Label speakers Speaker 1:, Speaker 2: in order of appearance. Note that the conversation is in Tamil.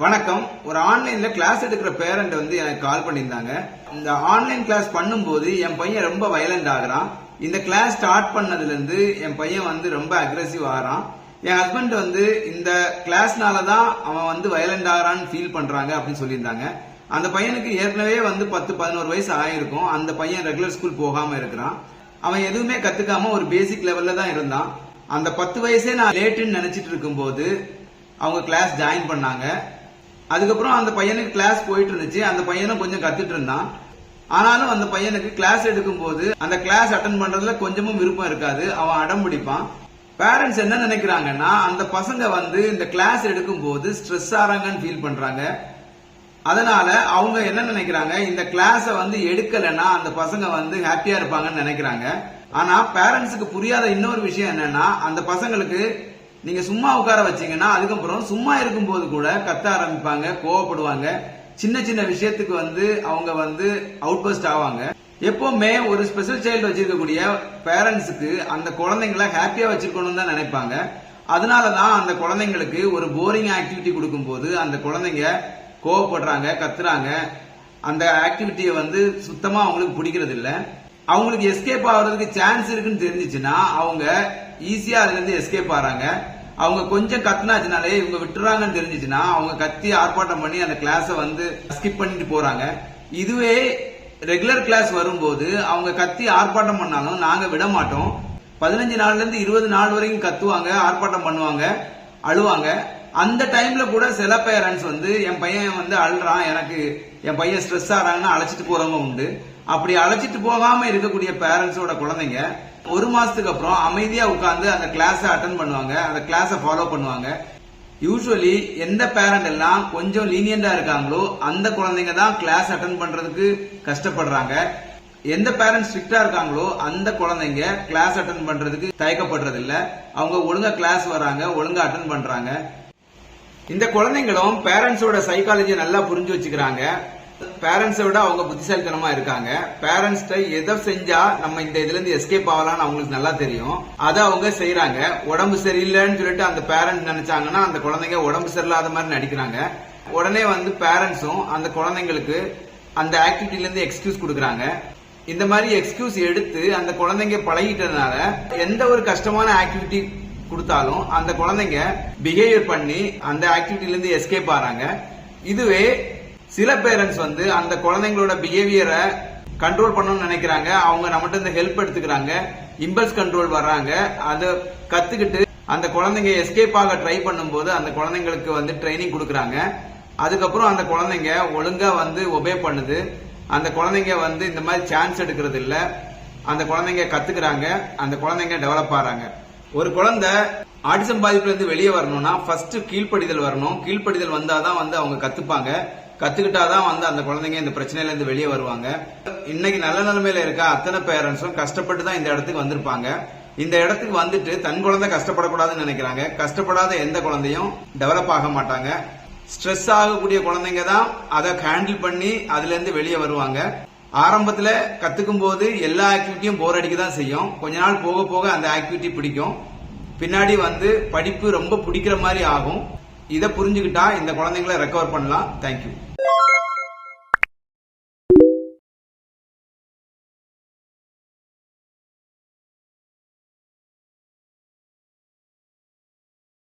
Speaker 1: வணக்கம். ஒரு ஆன்லைன்ல கிளாஸ் எடுக்கிற பேரண்ட் எனக்கு கால் பண்ணியிருந்தாங்க. இந்த ஆன்லைன் கிளாஸ் பண்ணும்போது என் பையன் ரொம்ப வயலண்ட் ஆகுறான். இந்த கிளாஸ் ஸ்டார்ட் பண்ணதுல இருந்து என் பையன் ரொம்ப அக்ரெசிவ் ஆகிறான். என் ஹஸ்பண்ட் இந்த கிளாஸ்னால தான் அவன் வயலண்ட் ஆகிறான்னு ஃபீல் பண்றாங்க அப்படின்னு சொல்லியிருந்தாங்க. அந்த பையனுக்கு ஏற்கனவே 10-11 வயசு ஆயிருக்கும். அந்த பையன் ரெகுலர் ஸ்கூல் போகாம இருக்கிறான். அவன் எதுவுமே கத்துக்காம ஒரு பேசிக் லெவல்ல தான் இருந்தான். அந்த 10 வயசே நான் லேட்டுன்னு நினைச்சிட்டு இருக்கும்போது அவங்க கிளாஸ் ஜாயின் பண்ணாங்க. அதுக்கப்புறம் அந்த பையனுக்கு கிளாஸ் போயிட்டு இருந்துச்சு. அந்த பையனும் கொஞ்சம் கத்துட்டு இருந்தான். ஆனாலும் அந்த பையனுக்கு கிளாஸ் எடுக்கும் போது அந்த கிளாஸ் அட்டன் பண்றதுல கொஞ்சமும் விருப்பம் இருக்காது. அவன் அடம் பிடிப்பான். பேரண்ட்ஸ் என்ன நினைக்கிறாங்கன்னா, அந்த பசங்க இந்த கிளாஸ் எடுக்கும் போது ஸ்ட்ரெஸ் ஆறாங்கன்னு ஃபீல் பண்றாங்க. அதனால அவங்க என்ன நினைக்கிறாங்க, இந்த கிளாஸ எடுக்கலன்னா அந்த பசங்க ஹாப்பியா இருப்பாங்கன்னு நினைக்கிறாங்க. ஆனா பேரண்ட்ஸுக்கு புரியாத இன்னொரு விஷயம் என்னன்னா, அந்த பசங்களுக்கு நீங்க சும்மா உட்கார வச்சீங்கன்னா அதுக்கப்புறம் சும்மா இருக்கும் போது கூட கத்த ஆரம்பிப்பாங்க, கோவப்படுவாங்க. சின்ன சின்ன விஷயத்துக்கு அவங்க அவுட் பஸ்ட் ஆவாங்க. எப்பவுமே ஒரு ஸ்பெஷல் சைல்டு வச்சிருக்கக்கூடிய பேரண்ட்ஸுக்கு அந்த குழந்தைங்களை ஹாப்பியா வச்சிருக்கணும்னு தான் நினைப்பாங்க. அதனாலதான் அந்த குழந்தைங்களுக்கு ஒரு போரிங் ஆக்டிவிட்டி கொடுக்கும் போது அந்த குழந்தைங்க கோவப்படுறாங்க, கத்துறாங்க. அந்த ஆக்டிவிட்டியை சுத்தமா அவங்களுக்கு பிடிக்கிறது இல்ல. அவங்களுக்கு எஸ்கேப் ஆகுறதுக்கு சான்ஸ் இருக்குன்னு தெரிஞ்சிச்சுன்னா அவங்க ஈஸியா அதுல இருந்து எஸ்கேப் ஆறாங்க. அவங்க கொஞ்சம் கத்துனாச்சுனாலே இவங்க விட்டுறாங்கன்னு தெரிஞ்சிச்சுன்னா அவங்க கத்தி ஆர்ப்பாட்டம் பண்ணி அந்த கிளாஸ ஸ்கிப் பண்ணிட்டு போறாங்க. இதுவே ரெகுலர் கிளாஸ் வரும்போது அவங்க கத்தி ஆர்ப்பாட்டம் பண்ணாலும் நாங்க விட மாட்டோம். 15 நாள்ல இருந்து 20 நாள் வரைக்கும் கத்துவாங்க, ஆர்ப்பாட்டம் பண்ணுவாங்க, அழுவாங்க. அந்த டைம்ல கூட சில பேரண்ட்ஸ் என் பையன் அழுறான், எனக்கு என் பையன் ஸ்ட்ரெஸ் ஆறாங்கன்னு அழைச்சிட்டு போறவங்க உண்டு. அப்படி அழைச்சிட்டு போகாம இருக்கக்கூடிய பேரண்ட்ஸோட குழந்தைங்க 1 மாசத்துக்கு அப்புறம் அமைதியா உட்கார்ந்து அந்த கிளாஸ அட்டன் பண்ணுவாங்க, அந்த கிளாஸ ஃபாலோ பண்ணுவாங்க. யூசுவலி எந்த பேரண்ட் எல்லாம் கொஞ்சம் லீனியண்டா இருக்காங்களோ அந்த குழந்தைங்க தான் கிளாஸ் அட்டன் பண்றதுக்கு கஷ்டப்படுறாங்க. எந்த பேரண்ட் ஸ்ட்ரிக்டா இருக்காங்களோ அந்த குழந்தைங்க கிளாஸ் அட்டன் பண்றதுக்கு தயக்கப்படுறது இல்ல. அவங்க ஒழுங்கா கிளாஸ் வராங்க, ஒழுங்கா அட்டன் பண்றாங்க. இந்த குழந்தைங்களும் பேரண்ட்ஸோட சைக்காலஜியை நல்லா புரிஞ்சு வச்சுக்கிறாங்க. பேரண்ட்ஸை விட அவங்க புத்திசாலித்தனமா இருக்காங்க. பேரண்ட்ஸ்ட எதை செஞ்சா நம்ம இந்த இதுல இருந்து எஸ்கேப் ஆகலாம்னு அவங்களுக்கு நல்லா தெரியும். அதை அவங்க செய்யறாங்க. உடம்பு சரியில்லைன்னு சொல்லிட்டு அந்த பேரண்ட் நினைச்சாங்கன்னா அந்த குழந்தைங்க உடம்பு சரியில்லாத மாதிரி நடிக்கிறாங்க. உடனே பேரண்ட்ஸும் அந்த குழந்தைங்களுக்கு அந்த ஆக்டிவிட்டில இருந்து எக்ஸ்கியூஸ் கொடுக்கறாங்க. இந்த மாதிரி எக்ஸ்கியூஸ் எடுத்து அந்த குழந்தைங்க பழகிட்டதுனால எந்த ஒரு கஷ்டமான ஆக்டிவிட்டி கொடுத்தாலும் அந்த குழந்தைங்க பிஹேவியர் பண்ணி அந்த ஆக்டிவிட்டில இருந்து எஸ்கேப் ஆறாங்க. இதுவே சில பேரண்ட்ஸ் அந்த குழந்தைங்களோட பிஹேவியரை கண்ட்ரோல் பண்ணணும்னு நினைக்கிறாங்க. அவங்க நம்மகிட்ட இந்த ஹெல்ப் எடுத்துக்கிறாங்க, இம்பல்ஸ் கண்ட்ரோல் வர்றாங்க. அதை கத்துக்கிட்டு அந்த குழந்தைங்க எஸ்கேப் ஆக ட்ரை பண்ணும்போது அந்த குழந்தைங்களுக்கு ட்ரைனிங் கொடுக்கறாங்க. அதுக்கப்புறம் அந்த குழந்தைங்க ஒழுங்கா ஒபே பண்ணுது. அந்த குழந்தைங்க இந்த மாதிரி சான்ஸ் எடுக்கிறது இல்ல. அந்த குழந்தைங்க கத்துக்கிறாங்க, அந்த குழந்தைங்க டெவலப் ஆறாங்க. ஒரு குழந்தை ஆட்டிசம் பாதிப்புல இருந்து வெளியே வரணும்னா ஃபர்ஸ்ட் கீழ்ப்படிதல் வரணும். கீழ்ப்படிதல் வந்தாதான் அவங்க கத்துப்பாங்க. கத்துக்கிட்டாதான் அந்த குழந்தைங்க இந்த பிரச்சனையில இருந்து வெளியே வருவாங்க. இன்னைக்கு நல்ல நிலைமையில இருக்க அத்தனை பேரண்ட்ஸும் கஷ்டப்பட்டு தான் இந்த இடத்துக்கு வந்திருப்பாங்க. இந்த இடத்துக்கு வந்துட்டு தன் குழந்தை கஷ்டப்படக்கூடாதுன்னு நினைக்கிறாங்க. கஷ்டப்படாத எந்த குழந்தையும் டெவலப் ஆக மாட்டாங்க. ஸ்ட்ரெஸ் ஆகக்கூடிய குழந்தைங்க தான் அதை ஹேண்டில் பண்ணி அதுல இருந்து வெளியே வருவாங்க. ஆரம்பத்துல கத்துக்கும் போது எல்லா ஆக்டிவிட்டியும் போர் அடிக்க தான் செய்யும். கொஞ்ச நாள் போக போக அந்த ஆக்டிவிட்டி பிடிக்கும். பின்னாடி படிப்பு ரொம்ப பிடிக்கிற மாதிரி ஆகும். இதை புரிஞ்சுக்கிட்டா இந்த குழந்தைங்களை ரெக்கவர் பண்ணலாம். தேங்க்யூ.